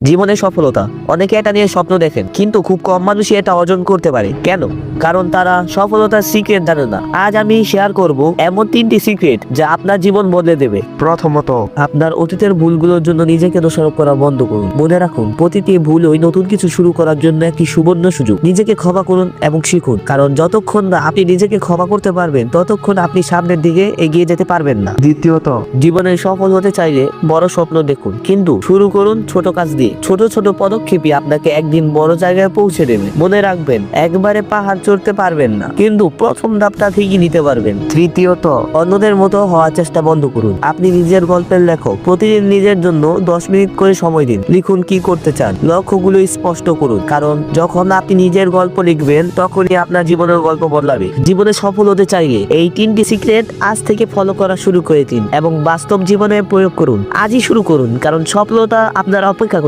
জীবনের সফলতা, অনেকে এটা নিয়ে স্বপ্ন দেখেন, কিন্তু খুব কম মানুষই এটা অর্জন করতে পারে। কেন? কারণ তারা সফলতার সিক্রেট জানে না। আজ আমি শেয়ার করব এমন 3টি সিক্রেট যা আপনার জীবন বদলে দেবে। প্রথমত, আপনার অতীতের ভুলগুলোর জন্য নিজেকে দোষারোপ করা বন্ধ করুন। মনে রাখুন, প্রতিটি ভুলই নতুন কিছু শুরু করার জন্য একটি সুবর্ণ সুযোগ। নিজেকে ক্ষমা করুন এবং শিখুন, কারণ যতক্ষণ না আপনি নিজেকে ক্ষমা করতে পারবেন ততক্ষণ আপনি সামনের দিকে এগিয়ে যেতে পারবেন না। দ্বিতীয়ত, জীবনে সফল হতে চাইলে বড় স্বপ্ন দেখুন, কিন্তু শুরু করুন ছোট কাজ দিয়ে। ছোট ছোট পদক্ষেপই আপনাকে একদিন বড় জায়গায় পৌঁছে দেবে। মনে রাখবেন, একবারে পাহাড় চড়তে পারবেন না, কিন্তু প্রথম ধাপটা ঠিকই নিতে পারবেন। তৃতীয়ত, অন্যদের মতো হওয়ার চেষ্টা বন্ধ করুন। আপনি নিজের গল্পের লেখক। প্রতিদিন নিজের জন্য 10 মিনিট করে সময় দিন। লিখুন কি করতে চান, লক্ষ্যগুলো স্পষ্ট করুন, কারণ যখন আপনি নিজের গল্প লিখবেন তখনই আপনার জীবনের গল্প বদলাবে। জীবনে সফল হতে চাইলে এই 3টি সিক্রেট আজ থেকে ফলো করা শুরু করে দিন এবং বাস্তব জীবনে প্রয়োগ করুন। আজই শুরু করুন, কারণ সফলতা আপনার অপেক্ষা করছে।